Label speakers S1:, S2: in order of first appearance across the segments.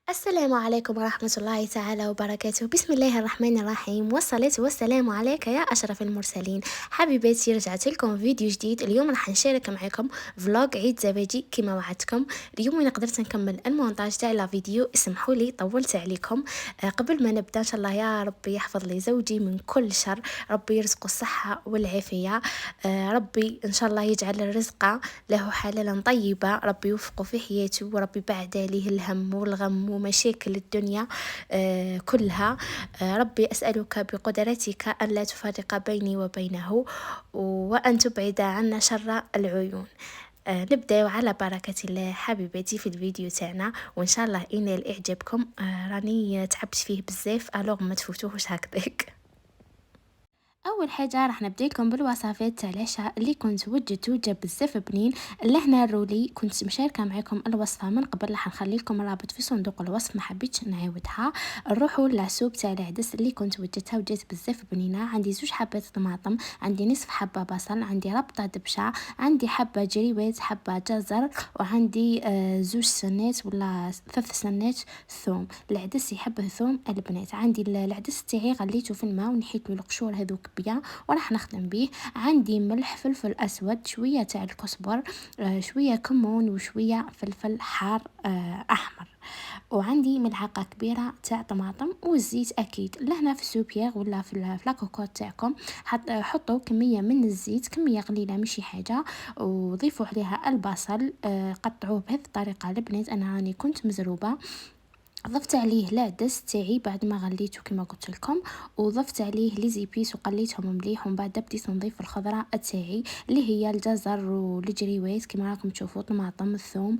S1: السلام عليكم ورحمة الله تعالى وبركاته. بسم الله الرحمن الرحيم، والصلاة والسلام عليك يا أشرف المرسلين. حبيباتي، رجعت لكم فيديو جديد. اليوم راح نشارك معكم فلوق عيد زبادي كما وعدتكم. اليوم وين قدرت نكمل المونتاج تاع لا فيديو، اسمحوا لي طولت عليكم. قبل ما نبدا ان شاء الله يا ربي يحفظ لي زوجي من كل شر، ربي يرزقه الصحة والعافية. ربي ان شاء الله يجعل الرزق له حلالا طيبة، ربي يوفقه في حياته، وربي بعد عليه الهم والغم ومشاكل الدنيا كلها. ربي أسألك بقدرتك أن لا تفرق بيني وبينه، وأن تبعد عنا شر العيون. نبدأ على بركة الله حبيبتي في الفيديو تاعنا، وإن شاء الله ينال إعجابكم. راني تعبت فيه بزاف، ألوغ ما تفوتوهش هكذاك. اول حاجه راح نبدا لكم بالوصفات تاع العشاء اللي كنت وجدته، جاب بزاف بنين. لهنا الرولي كنت مشاركه معكم الوصفه من قبل، راح نخلي لكم الرابط في صندوق الوصف، ما حبيتش نعاودها. نروحوا للعسوب تاع العدس اللي كنت وجدتها وجات بزاف بنينه. عندي زوج حبات طماطم، عندي نصف حبه بصل، عندي ربطه دبشه، عندي حبه جريوات، حبه جزر، وعندي زوج سنات ولا 3 سنات ثوم. العدس يحب الثوم البنات. عندي العدس تاعي غليته في الماء ونحيت له القشور هذوك بيا وراح نخدم به. عندي ملح، فلفل اسود، شويه تاع الكزبر، شويه كمون، وشويه فلفل حار احمر. وعندي ملعقه كبيره تاع طماطم، والزيت اكيد. لهنا في السوبيير ولا في لاكوكوت تاعكم حطوا كميه من الزيت، كميه قليله ماشي حاجه، وضيفوا عليها البصل. قطعوه بهذه الطريقه البنات. انا راني كنت مزروبه. ضفت عليه العدس تاعي بعد ما غليته كما قلت لكم، وضفت عليه لي زيبيس وقليتهم مليح، ومن بعد بديت نضيف الخضره تاعي اللي هي الجزر والجريوات كما راكم تشوفوا، طماطم، الثوم،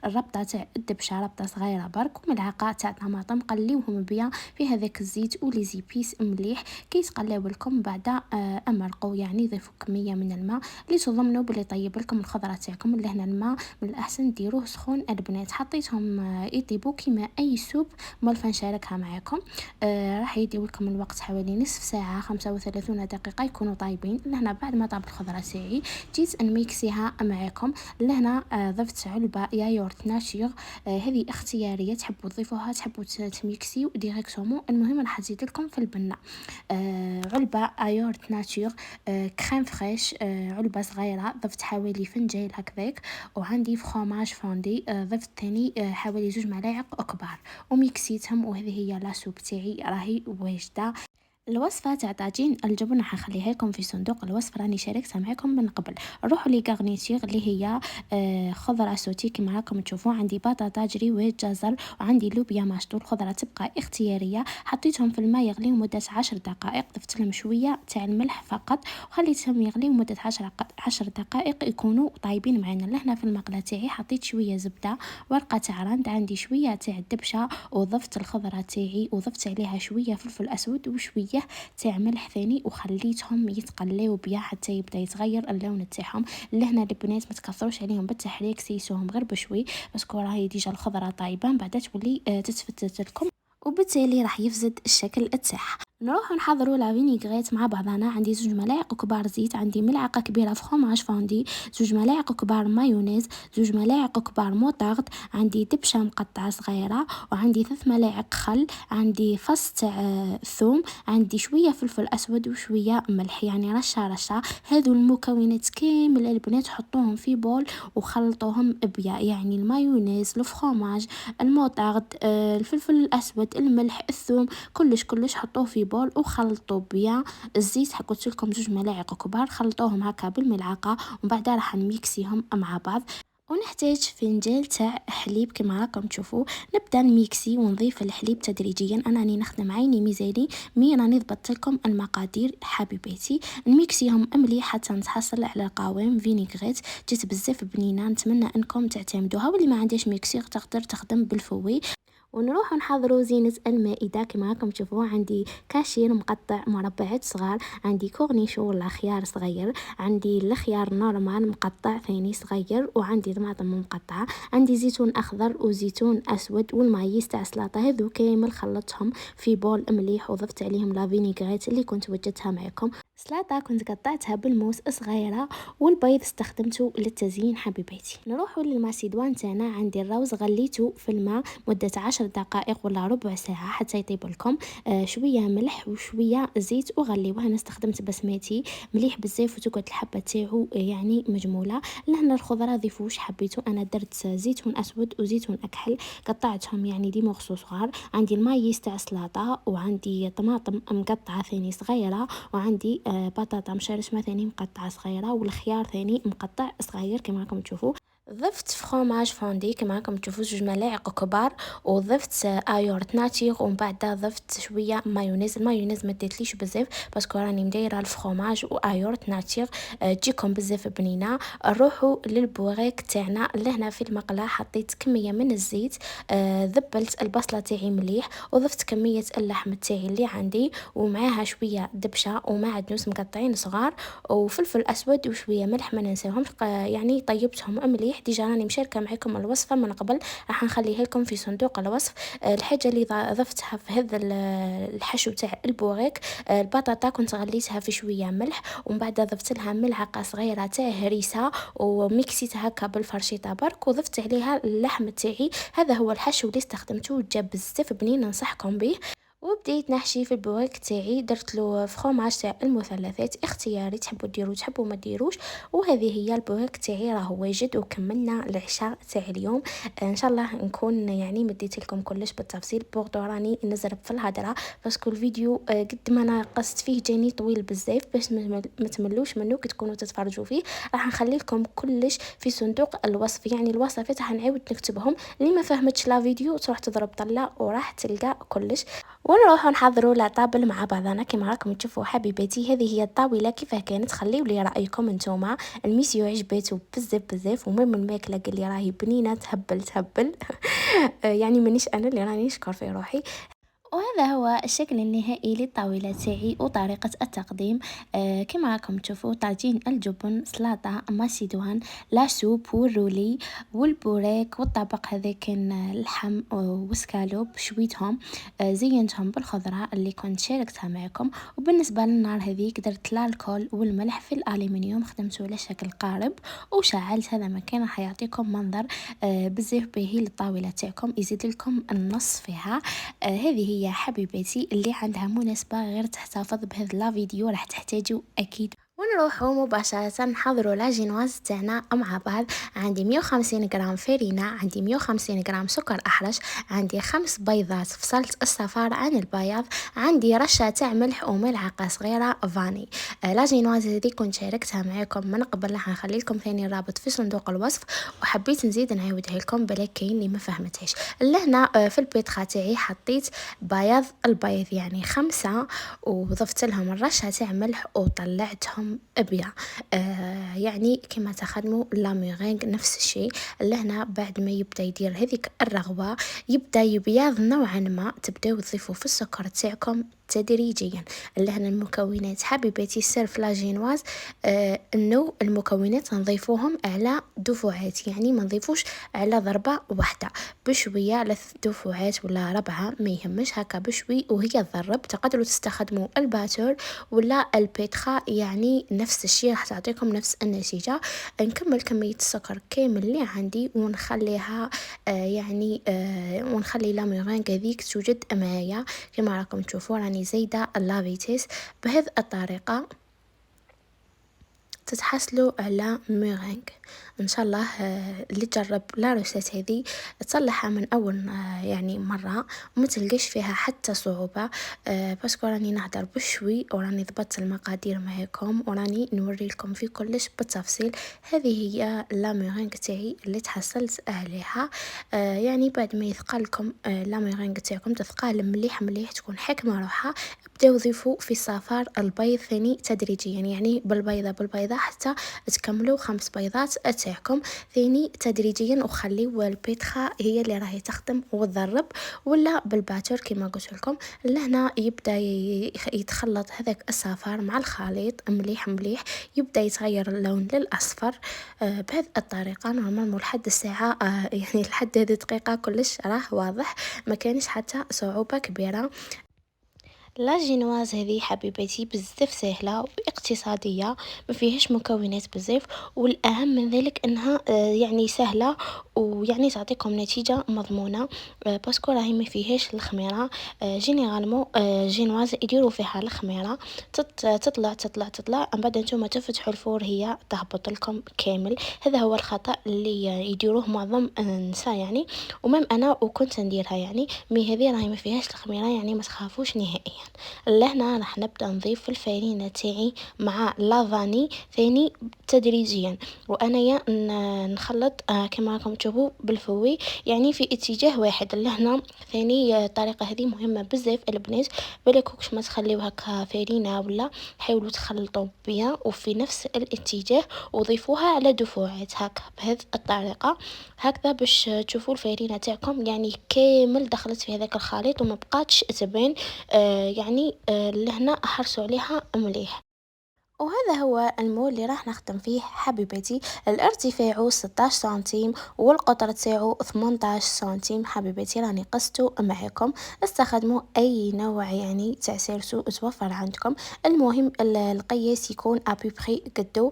S1: الربطه تاع الدبشه، ربطه صغيره برك، وملعقه تاع طماطم. قليوهم بيا في هذاك الزيت ولي زيبيس مليح. كي تقلاو لكم بعد امرقوا، يعني ضيفوا كميه من الماء اللي تضمنوا بلي طيب لكم الخضره تاعكم. اللي هنا الماء من الاحسن ديروه سخون البنات. حطيتهم يطيبوا كيما اي سوب. مولفه نشاركها معكم. راح يديو لكم الوقت حوالي نصف ساعه، 35 دقيقه يكونوا طايبين. لهنا بعد ما طاب الخضره تاعي جيت نميكسيها معكم. لهنا ضفت علبه يايورت ناتشور. هذه اختياريه، تحبوا تضيفوها تحبوا تميكسيو ديريكتومون. المهم راح نزيد لكم في البنه علبه يايورت ناتشور كريم فريش، علبه صغيره. ضفت حوالي فنجان هكذاك. وعندي فخوماج فوندي، ضفت ثاني حوالي 2 ملاعق كبار، وميكسيتهم. وهذه هي لاصوب تاعي راهي واجده. الوصفه تاع طاجين الجبن راح نخليها لكم في صندوق الوصف، راني شاركتها معكم من قبل. نروحوا لي غارنيتير اللي هي خضره سوتي كما راكم تشوفوا. عندي بطاطا جريوات، جزر، وعندي لوبيا مشطول. الخضره تبقى اختياريه. حطيتهم في الماء يغلي مده 10 دقائق. ضفت لهم شويه تاع الملح فقط، وخليتهم يغليو مده 10 دقائق يكونوا طايبين معنا. لهنا في المقله تاعي حطيت شويه زبده، ورقه تاع رند، عندي شويه تاع الدبشه، وضفت الخضره تاعي، وضفت عليها شويه فلفل اسود وشويه تاع ملح ثاني، وخليتهم يتقلاو بيا حتى يبدا يتغير اللون تاعهم. لهنا البنات ما تكثروش عليهم بالتحريك، سيسوهم غير بشوي باسكو راهي ديجا الخضره طايبه، من بعد تولي تتفتت لكم، وبالتالي راح يفسد الشكل تاعها. نروح نحضروا لا فينيغريت مع بعضنا. عندي 2 ملاعق كبار زيت، عندي ملعقه كبيره فخوماج فوندي، 2 ملاعق كبار مايونيز، 2 ملاعق كبار موطارد، عندي دبشه مقطعه صغيره، وعندي 3 ملاعق خل، عندي فص تاع ثوم، عندي شويه فلفل اسود وشويه ملح، يعني رشه رشه. هذو المكونات كامل البنات حطوهم في بول وخلطوهم بيا، يعني المايونيز، الفخوماج، الموطارد، الفلفل الاسود، الملح، الثوم، كلش حطوه في بول وخلطوا بيا. الزيت قلت لكم 2 ملاعق كبار، خلطوهم هكا بالملعقه، ومن بعد راح نميكسيهم مع بعض. ونحتاج فنجان تاع حليب كما راكم تشوفوا. نبدا نميكسي ونضيف الحليب تدريجيا. انا راني نخدم عيني ميزاني، راني ضبطت لكم المقادير حبيباتي. نميكسيهم مليح حتى نتحصل على قوام فينيغريت. جات بزاف بنينه، نتمنى انكم تعتمدوها. واللي ما عندهاش ميكسير تقدر تخدم بالفوي. ونروح نحضروا زينة المائدة. كما راكم تشوفوا عندي كاشير مقطع مربعات صغار، عندي كورنيشو ولا خيار صغير، عندي الخيار نورمال مقطع ثاني صغير، وعندي طماطم مقطعة، عندي زيتون أخضر وزيتون أسود والمايس تاع السلطة. هذو كامل خلطتهم في بول مليح وضفت عليهم لا فينيغريت اللي كنت وجدتها معكم. سلطة كنت قطعتها بالموس صغيرة، والبيض استخدمته للتزيين حبيباتي. نروحوا للماسيدوان تاعنا. عندي الروز غليته في الماء مدة 10 دقائق ولا ربع ساعة حتى يطيب لكم. شوية ملح وشوية زيت وغليوه. انا استخدمت بسماتي مليح بزاف وتقعد الحبة تاعو يعني مجمولة. لهنا الخضرة ضيفوش حبيتو، انا درت زيتون اسود وزيتون اكحل قطعتهم يعني دي مغصو صغار. عندي المايس تاع السلطة، وعندي طماطم مقطعة ثاني صغيرة، وعندي بطاطا مشرشمة ثاني مقطعة صغيرة، والخيار ثاني مقطع صغير كما راكم تشوفوا. ضفت فخوماج فوندي كما راكم تشوفوا 2 ملاعق كبار، وضفت ايورت ناتيغ، ومن بعد ضفت شويه مايونيز. المايونيز ما ديتليش بزاف باسكو راني مدايره الفخوماج وايورت ناتيغ تجيكم بزاف بنينه. نروحوا للبوريك تاعنا. لهنا في المقله حطيت كميه من الزيت، ذبلت البصله تاعي مليح، وضفت كميه اللحم تاعي اللي عندي، ومعاها شويه دبشه ومعدنوس مقطعين صغار، وفلفل اسود وشويه ملح ما ننساهمش. يعني طيبتهم مليح. ديجا راني مشاركه معكم الوصفه من قبل، راح نخليها لكم في صندوق الوصف. الحاجه اللي ضفتها في هذا الحشو تاع البوريك، البطاطا كنت غليتها في شويه ملح، ومن بعد ضفت لها ملعقه صغيره تاع هريسه وميكسيتها هكا بالفرشيطه برك، وضفت عليها اللحم تاعي. هذا هو الحشو اللي استخدمته، جاب بزاف بنين، ننصحكم به. وبديت نحشي في البوريك تاعي. درت له فخوماج تاع المثلثات اختياري، تحبوا ديروا تحبوا ما ديروش. وهذه هي البوريك تاعي راه واجد. وكملنا العشاء تاع اليوم. ان شاء الله نكون يعني مديت لكم كلش بالتفصيل. بوغدو راني نزرب في الهضره باسكو الفيديو قد ما انا قصت فيه جاني طويل بزاف، باش ما تملوش منه كي تكونوا تتفرجوا فيه. راح نخلي لكم كلش في صندوق الوصف، يعني الوصفات راح نعاود نكتبهم. اللي ما فهمتش لا فيديو تروح تضرب طله وراح تلقى كلش. ونروح نحضروا الطابل مع بعضنا. كما راكم تشوفوا حبيباتي، هذه هي الطاوله كيفاه كانت. خليوا لي رايكم نتوما. الميسيو عجباتو بزاف بزاف، ومن الماكله قال لي راهي بنينه تهبل يعني مانيش انا اللي راني نشكر في روحي. وهذا هو الشكل النهائي للطاولة تاعي وطريقة التقديم. كما راكم تشوفوا طاجين الجبن، سلطة، ماسيدوان، لا سوب والرولي والبوريك، والطبق هذا كان لحم وسكالوب شويتهم. زينتهم بالخضرة اللي كنت شاركتها معكم. وبالنسبة للنار هذيك درت الكحول والملح في الألمنيوم، خدمته على شكل قارب وشعلت. هذا مكان راح يعطيكم منظر بزاف باهي للطاولة تاعكم، يزيد لكم النص فيها. هذه هي حبيباتي اللي عندها مناسبة غير تحتفظ بهذا لا فيديو راح تحتاجوا أكيد. ونروحوا مباشرة نحضروا لاجينواز تاعنا مع بعض. عندي 150 غرام فرينة، عندي 150 غرام سكر أحرش، عندي 5 بيضات فصلت الصفار عن البياض، عندي رشة تاع ملح وملعقة صغيرة فاني. لاجينواز هذه كنت شاركتها معكم من قبل، راح نخلي لكم ثاني الرابط في صندوق الوصف، وحبيت نزيد نعاودها لكم بلا كاين اللي ما فهمتهاش. لهنا في البيتخا تاعي حطيت بياض البيض يعني 5، وضفت لهم الرشة تاع ملح وطلعتهم ابيض. يعني كما تخدموا لا ميرينغ نفس الشيء. لهنا بعد ما يبدا يدير هذيك الرغوه، يبدا يبيض نوعا ما، تبداو تضيفوا في السكر تاعكم تدريجيا. لهنا المكونات حبيباتي السر في لاجينواز انه المكونات نضيفوهم على دفعات، يعني ما نضيفوش على ضربه واحده، بشويه 3 دفعات ولا 4 ما يهمش، هكا بشوي وهي تضرب. تقدروا تستخدموا الباتر ولا البيتخا، يعني نفس الشيء راح تعطيكم نفس النتيجه. نكمل كميه السكر كامل اللي عندي ونخليها يعني ونخلي لا ميرينغ هذيك توجد معايا. كما راكم تشوفوا راني زايده اللافيتيس بهذه الطريقه تتحصلوا على ميرينغ. ان شاء الله اللي جرب لا روسيت هذه تصلحها من اول يعني مره وما تلقاش فيها حتى صعوبه. باسكو راني نهضر بشوي وراني ضبطت المقادير معكم وراني نوري لكم في كلش بالتفصيل. هذه هي لا ميرينغ تاعي اللي تحصلت عليها. يعني بعد ما يثقلكم لا ميرينغ تاعكم تثقال مليح مليح، تكون حكمه روحها، بداو ضيفوا في الصفار البيض ثاني تدريجيا، يعني بالبيضه حتى تكملوا 5 بيضات تاعكم. ثاني تدريجيا وخليو البيتخا هي اللي راهي تخدم وتضرب، ولا بالباتور كما قلت لكم. لهنا يبدا يتخلط هذاك الصفار مع الخليط مليح مليح، يبدا يتغير اللون للاصفر. بهذه الطريقه نورمالمون لحد الساعه يعني لحد هذه الدقيقه كلش راه واضح، ما كانش حتى صعوبه كبيره. لا جينواز هذه حبيبتي بزاف سهله واقتصاديه، ما فيهاش مكونات بزاف، والاهم من ذلك انها يعني سهله، ويعني تعطيكم نتيجه مضمونه. باسكو راهي ما فيهاش الخميره. جينيرالمون جينواز يديروا فيها الخميره، تطلع تطلع تطلع، من بعد نتوما تفتحوا الفور هي تهبط لكم كامل. هذا هو الخطا اللي يديروه معظم النساء يعني، ومام انا وكنت نديرها يعني. مي هذه راهي ما فيهاش الخميره يعني ما تخافوش نهائيا. لهنا راح نبدا نضيف الفرينه تاعي مع لافاني ثاني تدريجيا، وانايا نخلط كما راكم تشوفوا بالفوي يعني في اتجاه واحد. لهنا ثاني الطريقه هذه مهمه بزاف البنات، بالكوكش ما تخليو هكا فرينه ولا، حاولوا تخلطوا بيان وفي نفس الاتجاه وضيفوها على دفعات هكا بهذه الطريقه، هكذا باش تشوفوا الفرينه تاعكم يعني كامل دخلت في هذاك الخليط وما بقاتش تبان. يعني لهنا احرصوا عليها مليح. وهذا هو المول اللي راح نخدم فيه حبيبتي. الارتفاع 16 سنتيم والقطر تاعو 18 سنتيم حبيبتي، راني قستو معكم. استخدموا اي نوع يعني تاع سيرسو توفر عندكم، المهم القياس يكون ابيبري قدو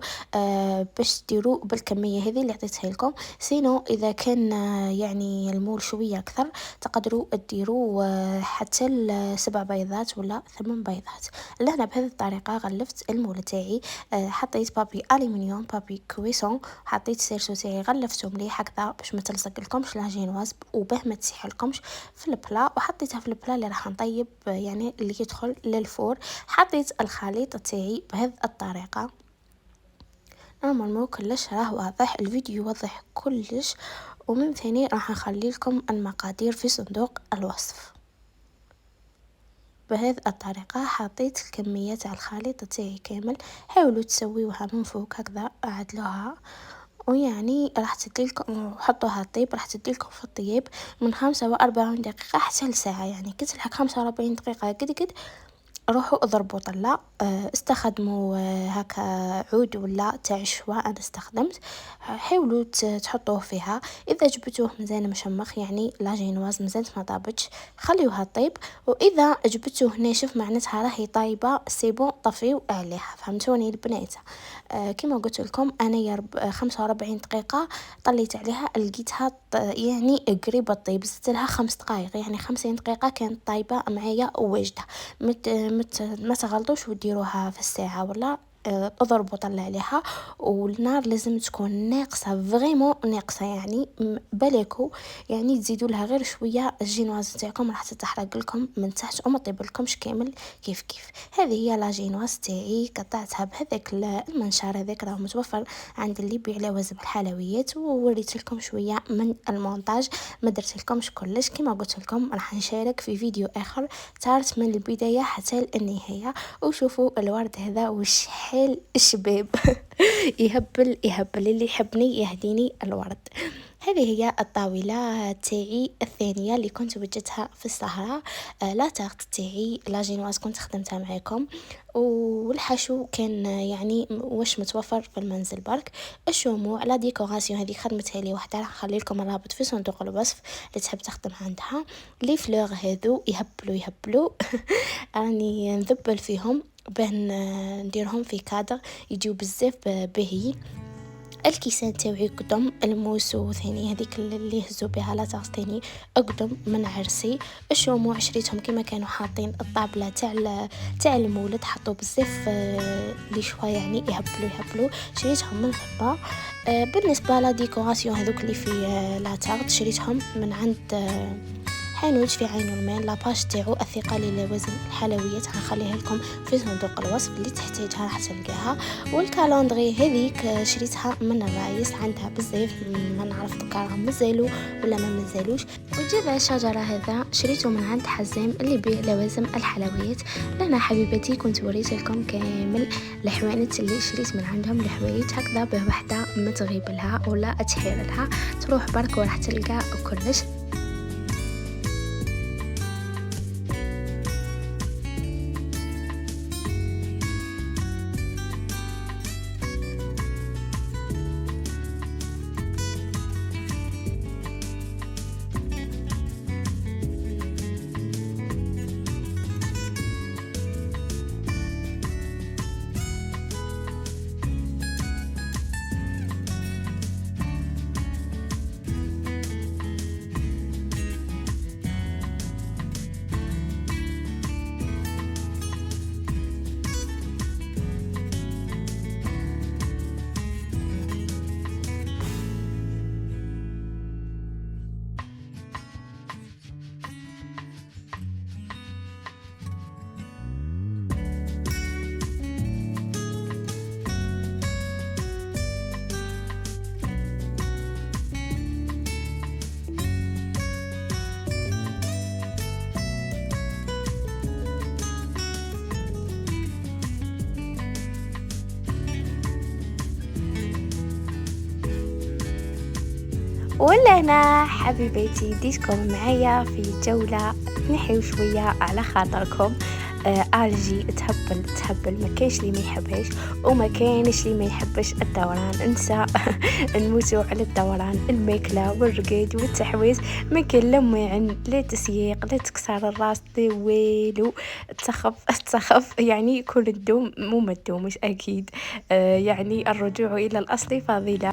S1: باش ديروا بالكميه هذه اللي عطيتها لكم. سينو اذا كان يعني المول شويه اكثر تقدروا ديروا حتى 7 بيضات ولا 8 بيضات. لهنا بهذه الطريقه غلفت المول تاعي. حطيت بابي الومنيوم بابي كويسون، حطيت سيرسو تاعي غلفته مليح هكذا باش ما تلصق لكمش لا جينواز وباه ما تسيح لكمش في البلا، وحطيتها في البلا اللي راح نطيب يعني اللي يدخل للفور. حطيت الخليط تاعي بهذه الطريقه. نورمالمون كلش راه واضح، الفيديو يوضح كلش، ومن ثاني راح نخلي لكم المقادير في صندوق الوصف. بهذه الطريقة حطيت الكمية تاع الخليط تاعي كامل، حاولوا تسويوها من فوق هكذا عدلوها، ويعني راح تديلكم حطوها طيب، راح تديلكم في الطياب من 45 دقيقة حتى لساعة. يعني كي تلحق 45 دقيقة قد روحوا اضربوا طلا. استخدموا هكا عود ولا تاع شوا، انا استخدمت. حاولوا تحطوه فيها، اذا جبتوه مزيان مشمخ يعني لا جينواز مزال ما طابتش خليوها طيب، واذا جبتوه ناشف معناتها راهي طايبه سيبون طفيو عليها. فهمتوني البنات؟ كما قلت لكم انا يا 45 دقيقه طليت عليها لقيتها يعني قريبه الطيب، زدت لها 5 دقائق يعني 50 دقيقه كانت طايبه معايا وواجده. ما تغلطوش وديروها في الساعه ولا اضربوا طلع عليها، والنار لازم تكون ناقصه فريمون ناقصه يعني بالكو يعني تزيدوا لها غير شويه، الجينواز تاعكم راح تتحرق لكم من تحت وما طيب لكمش كامل كيف كيف. هذه هي لا جينواز تاعي، قطعتها بهذاك المنشار هذاك راه متوفر عند اللي يبيع لوازم الحلويات، ووريت لكم شويه من المونتاج، ما درت لكمش كلش. كما قلت لكم راح نشارك في فيديو اخر تعرت من البدايه حتى النهايه، وشوفوا الورد هذا وش حال الشباب يهبل يهبل، اللي يحبني يهديني الورد. هذه هي الطاولة تاعي الثانية اللي كنت وجدتها في السهرة. لا تاغت تاعي لا جينواز كنت خدمتها معكم، والحشو كان يعني واش متوفر في المنزل برك. الشموع لا ديكوراسيون هذه خدمتها لي وحده، راح نخلي لكم الرابط في صندوق الوصف اللي تحب تخدم عندها. لي فلور هذو يهبلوا راني نذبل فيهم باه نديرهم في كادر يجيو بزاف باهي. الكيسان تاوعي قدم الموس وثاني هذيك اللي هزوا بها لا تاغ ثاني اقدم من عرسي. الشموع شريتهم كما كانوا حاطين الطابله تاع المولد، حطوا بزاف لي شوا يعني يهبلوا شريتهم من فضه. بالنسبه لا ديكوراسيون هذوك اللي في لا تاغ شريتهم من عند حانوت في عين المال. لاباج تاعو الثقة لوزن الحلويات غنخليها لكم في صندوق الوصف، اللي تحتاجها راح تلقاها. والكالندري هذيك شريتها من الرايس، عندها بزاف، ما نعرف دوكا راهم مازالوا ولا ما مازالوش. وجذع الشجرة هذا شريته من عند حزام اللي يبيع لوازم الحلويات. لهنا حبيبتي كنت وريت لكم كامل الحوانت اللي شريت من عندهم، الحوايج هكذا بوحدة ما تغيب لها ولا تحير لها، تروح برك وراح تلقى كلش. ولهنا حبيباتي ديتكم معايا في جولة نحيو شوية على خاطركم. الجي تهبل ما كاينش اللي ما يحبهاش وما كاينش اللي ما يحبش الدوران. انسى نموتوا على الدوران، الماكله والرقاد والتحويز، ما كان لا معن لا تسييق لا تكسر الراس لا والو. تسخف يعني كل الدوم مو مدومش اكيد. يعني الرجوع الى الاصل فضيله.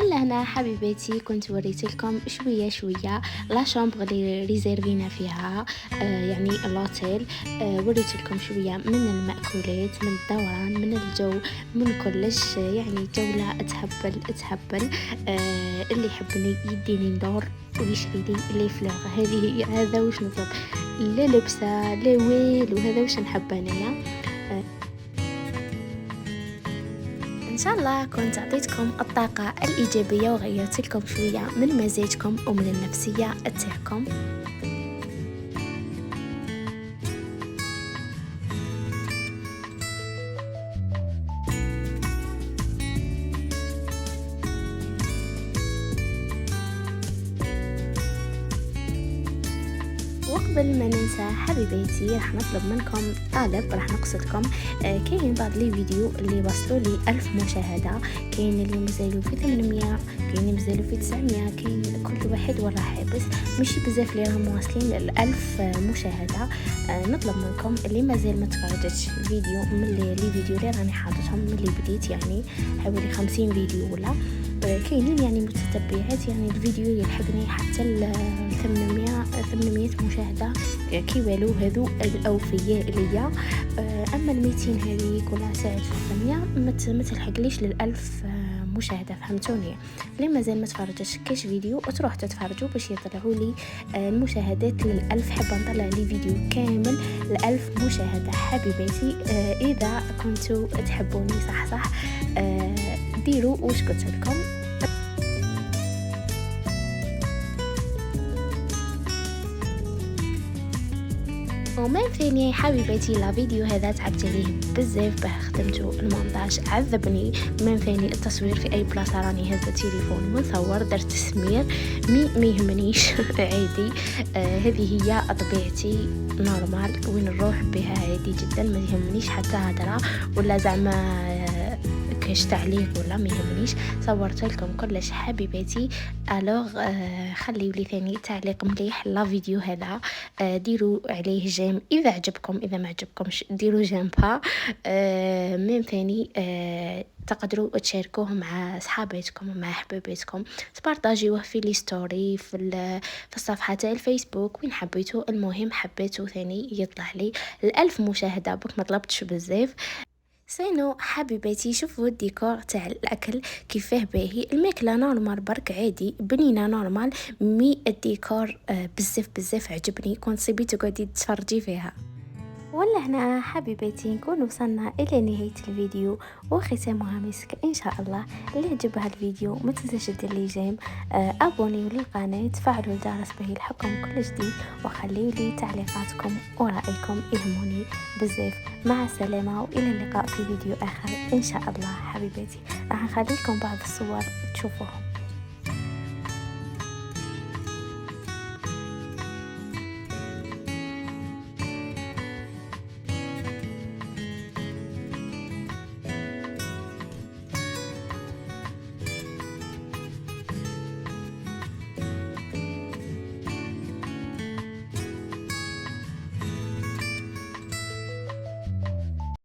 S1: الا هنا حبيباتي كنت وريت لكم شويه لا شامبر اللي ريزيرفينا فيها، يعني لوتيل. وريت لكم شويه من المأكولات، من الدوران، من الجو، من كلش. يعني جوله تهبل. اللي يحبني يديني ندور ويشري لي لي فلوغ. هذا واش نطلب، لا لبسه لا والو، هذا واش نحب انايا. إن شاء الله كنت أعطيتكم الطاقة الإيجابية وغيرت لكم شوية من مزاجكم ومن النفسية تاعكم. وقبل ما ننسى حبيباتي راح نطلب منكم طلب، راح نقصدكم. كاين بعض لي فيديو اللي وصلوا لي 1000 مشاهدة، كاين اللي مازالوا في 800، كاين اللي مازالوا في 900، كاين كل واحد وراه حابس. ماشي بزاف اللي راهم واصلين ل1000 مشاهدة. نطلب منكم اللي مازال ما تفرجتش الفيديو من لي فيديو اللي راني حاطتهم من اللي بديت، يعني حوالي 50 فيديو ولا كاينين يعني متتبعات. يعني الفيديو يلحقني حتى ل 800 مشاهده كي والو، هذو الاوفياء ليا. اما ال 200 هذيك ولا ساعه 300 ما تلحقليش لل1000 مشاهده. فهمتوني؟ اللي مازال ما تفرجتش كاش فيديو تروح تتفرجوا باش يطلعوا لي المشاهدات لل1000. حابه نطلع لي فيديو كامل ل1000 مشاهده حبيباتي. اذا كنتوا تحبوني صح ديروا واش قلت لكم. ومن ثاني حبيباتي لا فيديو هذا تعبت عليه بزاف باه خدمته المونتاج، عذبني. من ثاني التصوير في اي بلاصه راني هزه تليفون ونصور، درت تسمير ما يهمنيش عادي. هذه هي طبيعتي نورمال، وين نروح بها عادي جدا، ما يهمنيش حتى هضره ولا زعما كاش تعليق ولا ما يهمنيش. صورت لكم كلش حبيباتي. الوغ خليوا لي ثاني تعليق مليح لا فيديو هذا. ديروا عليه جيم اذا عجبكم، اذا ما عجبكمش ديروا جيمبا. من ثاني تقدروا تشاركوه مع صحاباتكم ومع حباباتكم، تبارطاجيوه في لي ستوري في الصفحه تاع الفيسبوك وين حبيتوا. المهم حبيتوا ثاني يطلع لي ال1000 مشاهده، بك ما طلبتش بزاف. سينو حبيباتي، شوفوا الديكور تاع الاكل كيفاه باهي. الماكله نورمال برك عادي، بنينه نورمال، مي الديكور بزاف بزاف عجبني. كنت صيبي تقعدي تتفرجي فيها. ولا هنا حبيباتي نكون وصلنا إلى نهاية الفيديو وختامها مسك إن شاء الله. اللي عجبها الفيديو ما تنساش دير لي جيم، أبونيو للقناة، تفعلوا الجرس به يلحقكم كل جديد، وخليوا لي تعليقاتكم ورأيكم يهموني بزاف. مع السلامة وإلى اللقاء في فيديو آخر إن شاء الله. حبيباتي راح نخليكم بعض الصور تشوفوهم.